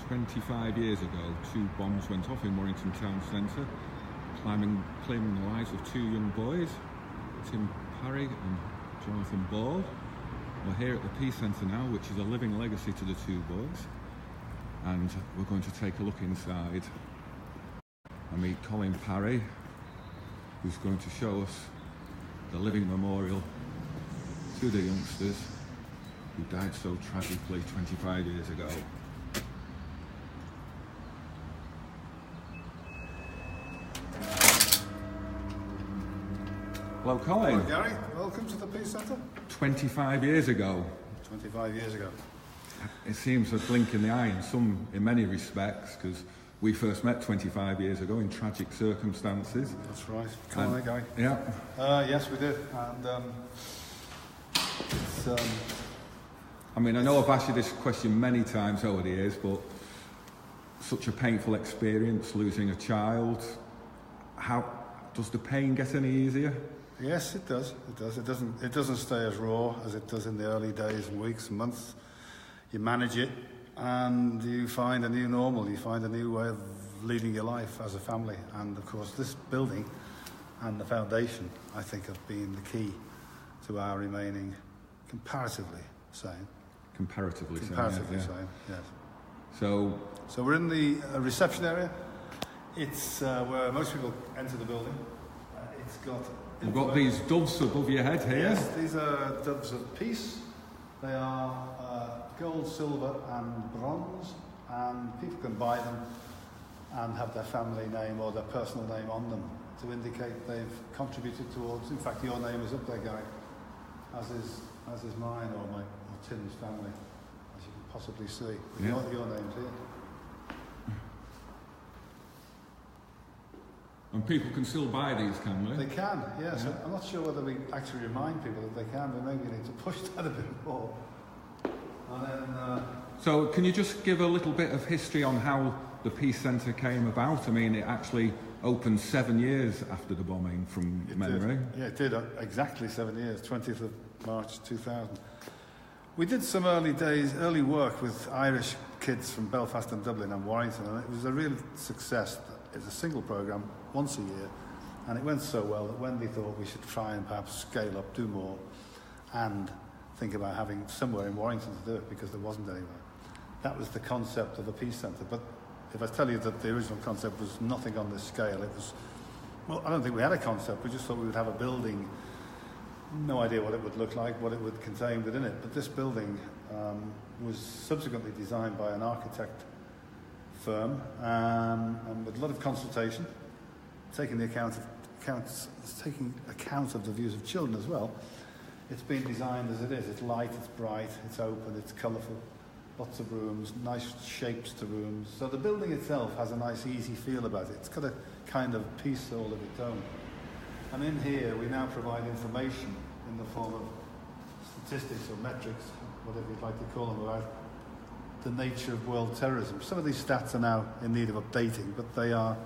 25 years ago, 2 bombs went off in Warrington Town Centre, claiming the lives of 2 young boys, Colin Parry and Johnathan. We're here at the Peace Centre now, which is a living legacy to the 2 boys, and we're going to take a look inside and meet Colin Parry, who's going to show us the living memorial to the youngsters who died so tragically 25 years ago. Hello, Colin. Hello, Gary. Welcome to the Peace Centre. 25 years ago. 25 years ago. It seems a blink in the eye in many respects, because we first met 25 years ago in tragic circumstances. That's right. Come on, Gary. Yeah. Yes, we did. And I mean, I know I've asked you this question many times over the years, but such a painful experience, losing a child. How does the pain get any easier? Yes, it does. It does. It doesn't stay as raw as it does in the early days and weeks and months. You manage it, and you find a new normal. You find a new way of leading your life as a family. And of course, this building and the foundation, I think, have been the key to our remaining comparatively sane. Comparatively sane, yes. So we're in the reception area. It's where most people enter the building. You've got these doves above your head here. Yes, these are doves of peace. They are gold, silver and bronze, and people can buy them and have their family name or their personal name on them to indicate they've contributed towards. In fact, your name is up there, Gary, as is mine or Tim's family, as you can possibly see. Yeah. Your name's here. And people can still buy these, can they? They can, yes. Yeah. I'm not sure whether we actually remind people that they can, but maybe we need to push that a bit more. And then, So can you just give a little bit of history on how the Peace Centre came about? I mean, it actually opened 7 years after the bombing, from memory. Yeah, it did. Exactly 7 years, 20th of March 2000. We did some early work with Irish kids from Belfast and Dublin and Warrington, and it was a real success. It's a single programme, once a year, and it went so well that Wendy thought we should try and perhaps scale up, do more, and think about having somewhere in Warrington to do it, because there wasn't anywhere. That was the concept of the Peace Centre. But if I tell you that the original concept was nothing on this scale, it was, well, I don't think we had a concept. We just thought we would have a building, no idea what it would look like, what it would contain within it. But this building was subsequently designed by an architect firm, and with a lot of consultation, taking account of the views of children as well. It's been designed as it is. It's light, it's bright, it's open, it's colourful, lots of rooms, nice shapes to rooms. So the building itself has a nice, easy feel about it. It's got a kind of peace all of its own. And in here, we now provide information in the form of statistics or metrics, whatever you'd like to call them, about the nature of world terrorism. Some of these stats are now in need of updating, but they are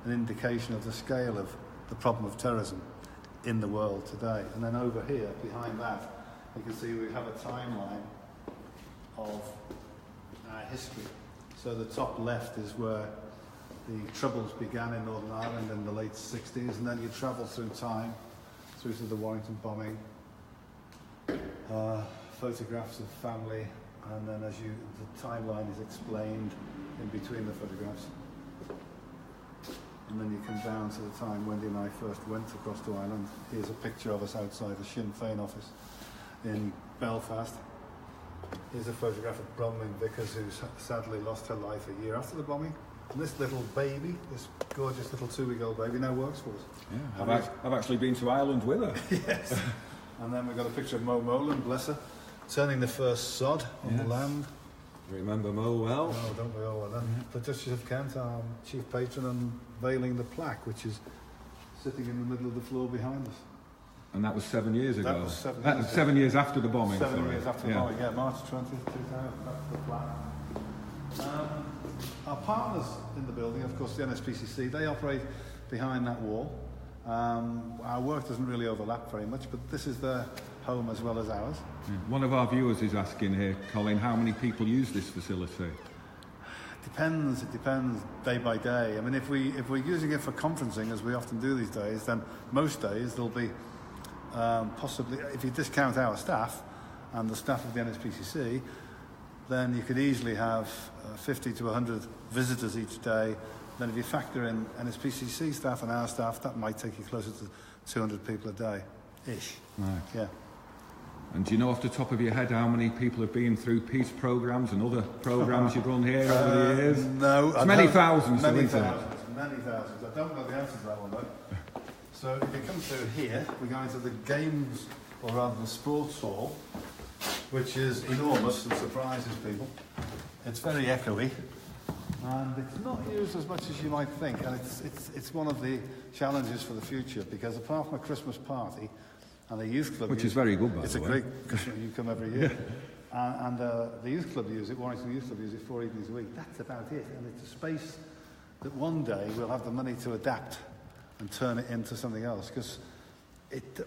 an indication of the scale of the problem of terrorism in the world today. And then over here, behind that, you can see we have a timeline of our history. So the top left is where the troubles began in Northern Ireland in the late 60s, and then you travel through time, through to the Warrington bombing, photographs of family, and then the timeline is explained in between the photographs. And then you come down to the time Wendy and I first went across to Ireland. Here's a picture of us outside the Sinn Féin office in Belfast. Here's a photograph of Bronwyn Vickers, who sadly lost her life a year after the bombing. And this little baby, this gorgeous little 2-week-old baby, now works for us. Yeah, I've actually been to Ireland with her. Yes. And then we've got a picture of Mo Molan, bless her, turning the first sod on the land. Remember Mo well? Oh, don't we all? The Duchess of Kent, our chief patron, unveiling the plaque, which is sitting in the middle of the floor behind us. And that was 7 years ago. That was 7 years ago. 7 years after the bombing. 7 years after the bombing, yeah, March 20th, 2000, that's the plaque. Our partners in the building, of course, the NSPCC, they operate behind that wall. Our work doesn't really overlap very much, but this is their home as well as ours. Yeah. One of our viewers is asking here, Colin, how many people use this facility? It depends day by day. I mean, if we're using it for conferencing, as we often do these days, then most days there'll be possibly, if you discount our staff and the staff of the NSPCC, then you could easily have 50 to 100 visitors each day. Then if you factor in NSPCC staff and our staff, that might take you closer to 200 people a day-ish. Right. Yeah. And do you know off the top of your head how many people have been through peace programmes and other programmes you've run here over the years? No. It's many thousands. Many thousands. I don't know the answer to that one, though. So if you come through here, we go into the games, or rather the sports hall, which is enormous and surprises people. It's very echoey, and it's not used as much as you might think, and it's one of the challenges for the future, because apart from a Christmas party and a youth club, which is very good, by the way. It's a great, you come every year. And the youth club use it, Warrington Youth Club use it 4 evenings a week. That's about it, and it's a space that one day we'll have the money to adapt and turn it into something else, because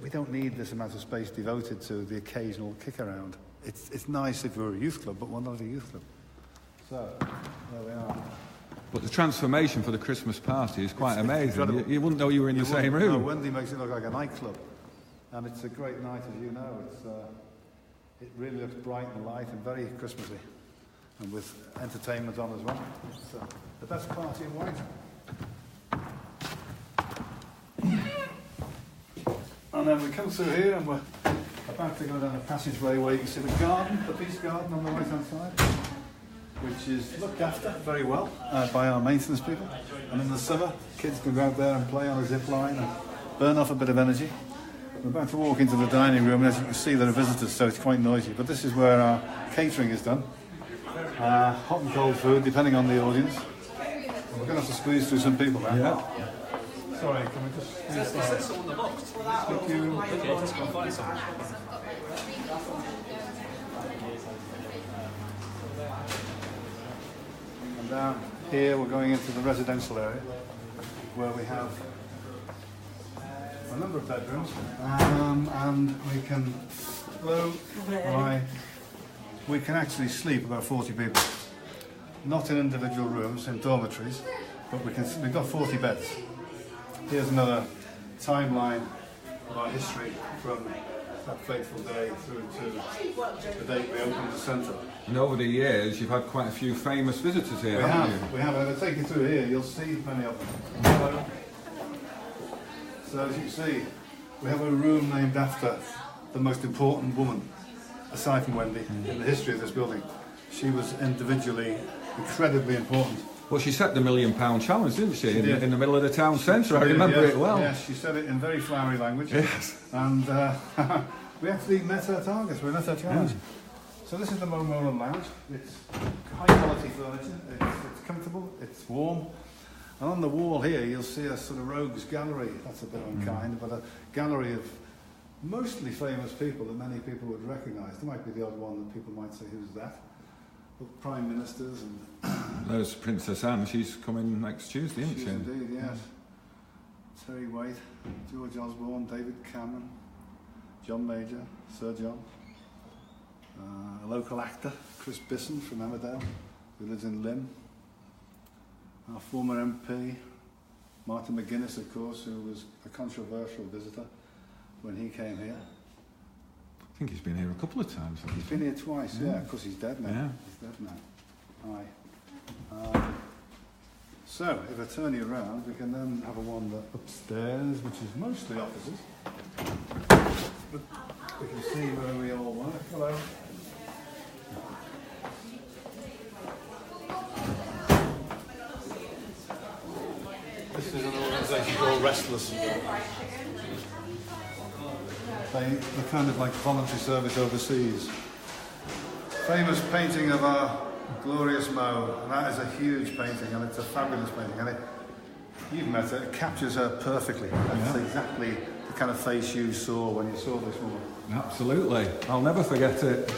we don't need this amount of space devoted to the occasional kick around. It's nice if we're a youth club, but we're not a youth club. So, there we are. But the transformation for the Christmas party is quite amazing. You wouldn't know you were in the same room. No, Wendy makes it look like a nightclub. And it's a great night, as you know. It really looks bright and light and very Christmassy. And with entertainment on as well. It's the best party in Warrington. And then we come through here and we're about to go down a passageway where you can see the garden, the peace garden on the right hand side, which is looked after very well by our maintenance people. And in the summer, kids can go out there and play on a zip line and burn off a bit of energy. We're about to walk into the dining room, and as you can see, there are visitors, so it's quite noisy. But this is where our catering is done. Hot and cold food, depending on the audience. And we're going to have to squeeze through some people now. Yeah. Sorry, can we just... Is there on the box? Thank you. Okay, just go and find some. And down here, we're going into the residential area, where we have a number of bedrooms, and we can, we can actually sleep about 40 people. Not in individual rooms, in dormitories, but we've got 40 beds. Here's another timeline of our history from that fateful day through to the date we opened the centre. And over the years, you've had quite a few famous visitors here, haven't you? We have. I'll take you through here. You'll see many of them. So as you can see, we have a room named after the most important woman, aside from Wendy, in the history of this building. She was individually incredibly important. Well, she set the £1 million challenge, didn't she? Did. In the middle of the town centre. I remember it well. Yes, she said it in very flowery language. Yes. And we actually met her targets. We met her challenge. Yeah. So this is the Momola Lounge. It's high quality furniture. It's comfortable. It's warm. And on the wall here, you'll see a sort of rogues gallery. That's a bit unkind, but a gallery of mostly famous people that many people would recognise. There might be the odd one that people might say, "Who's that?" But prime ministers and... There's Princess Anne. She's coming next Tuesday, isn't she? She is indeed, yes. Terry White, George Osborne, David Cameron, John Major, Sir John, a local actor, Chris Bisson from Emmerdale, who lives in Lynn, our former MP, Martin McGuinness, of course, who was a controversial visitor when he came here. I think he's been here a couple of times. He's been here twice, yeah, of course he's dead now. Yeah. He's dead now. Aye. So, if I turn you around, we can then have a wander upstairs, which is mostly offices. But we can see where we all work. Hello. This is an organisation called Restless. They're kind of like voluntary service overseas. Famous painting of our glorious Mo, and that is a huge painting, and it's a fabulous painting, and you've met her, it captures her perfectly. That's exactly the kind of face you saw when you saw this woman. Absolutely. I'll never forget it.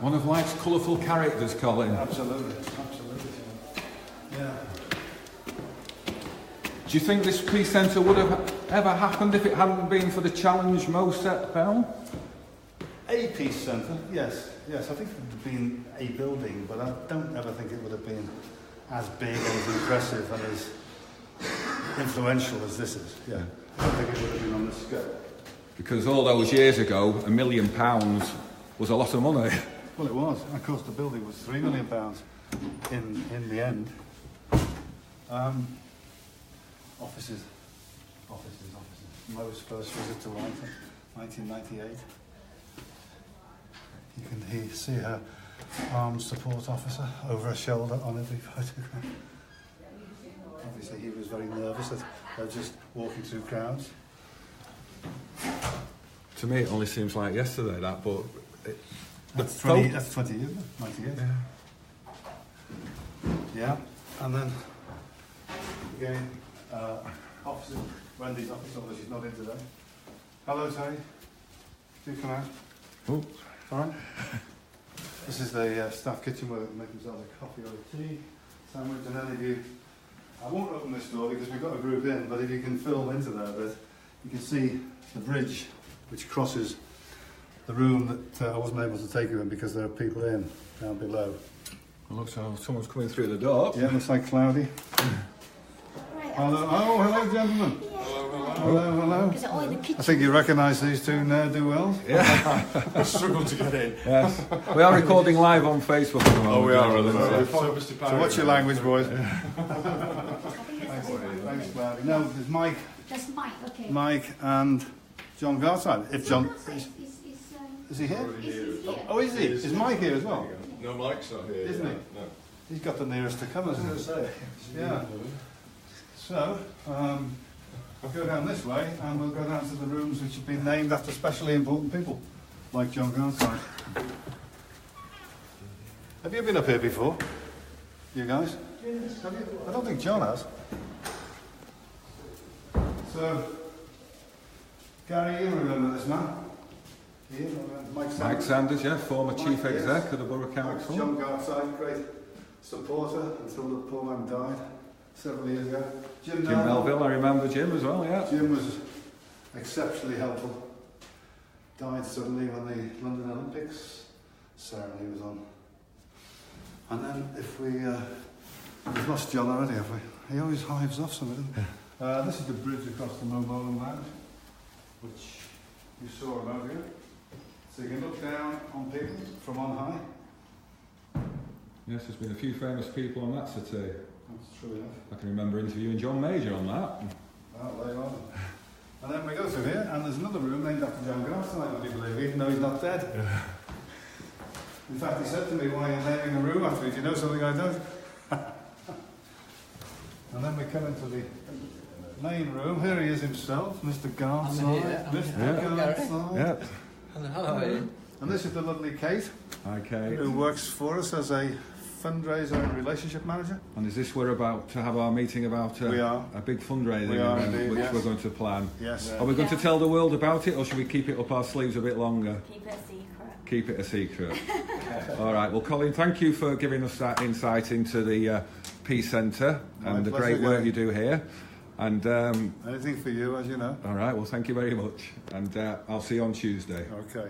One of life's colourful characters, Colin. Absolutely. Yeah. Do you think this peace centre would have ever happened if it hadn't been for the challenge Mo set down? A peace centre, yes. Yes, I think it would have been a building, but I don't ever think it would have been as big and as impressive and as influential as this is. Yeah, I don't think it would have been on this scale. Because all those years ago, £1 million was a lot of money. Well, it was. Of course, the building was £3 million in the end. Offices. Mo's first visit to Warrington, 1998. You can see her armed support officer over her shoulder on every photograph. Obviously, he was very nervous that they're just walking through crowds. To me, it only seems like yesterday, that, but... That's 20 years, isn't it? 98. Yeah, and then, again, officer, Wendy's office, although she's not in today. Hello, Terry. Do come out. Oh. All right. This is the staff kitchen where they make themselves a coffee or a tea, sandwich, and then if you... I won't open this door because we've got a group in, but if you can film into there a bit, you can see the bridge which crosses the room that I wasn't able to take you in because there are people in down below. It looks like someone's coming through the door. Yeah, it looks like cloudy. Hello, oh, hello, gentlemen. Hello. I think you recognise these two ne'er-do-wells. Yeah. I struggled to get in. Yes. We are recording live on Facebook at the moment. Oh, we are. So what's your language, boys? Thanks, Cloudy. No, there's Mike. That's Mike, okay. Mike and John Garside. If John... Is he here? Oh, is he? Is Mike here as well? No, Mike's not here. Isn't he? No. He's got the nearest to come, isn't he? Yeah. So, we'll go down this way and we'll go down to the rooms which have been named after specially important people, like John Garside. Have you been up here before? You guys? Have you? I don't think John has. So, Gary, you remember this man? Mike Sanders, yeah, former chief exec of the Borough Council. John Garside, great supporter until the poor man died several years ago. Jim Melville, I remember Jim as well, yeah. Jim was exceptionally helpful. Died suddenly when the London Olympics ceremony was on. And then if we've lost John already, have we? He always hives off something, doesn't he? This is the bridge across the Mobolan Lounge, which you saw a moment ago. So you can look down on people from on high. Yes, there's been a few famous people on that city. That's true enough. I can remember interviewing John Major on that. Well, there you are. And then we go through here, and there's another room named after John Garside, would you believe, even though he's not dead. Yeah. In fact, he said to me, why are you naming a room after me? Do you know something I don't? And then we come into the main room. Here he is himself, Mr. Garside. Mr. Garside. Yeah. Hello. And this is the lovely Kate, Hi, Kate. who works for us as a fundraiser and relationship manager. And is this we're about to have our meeting about We are. a big fundraising We are event, indeed, which yes. we're going to plan? Yes. Are we going to tell the world about it, or should we keep it up our sleeves a bit longer? Keep it a secret. Keep it a secret. All right. Well, Colin, thank you for giving us that insight into the Peace Centre and the great work you do here. And anything for you, as you know. all right. Well, thank you very much, and I'll see you on Tuesday. Okay.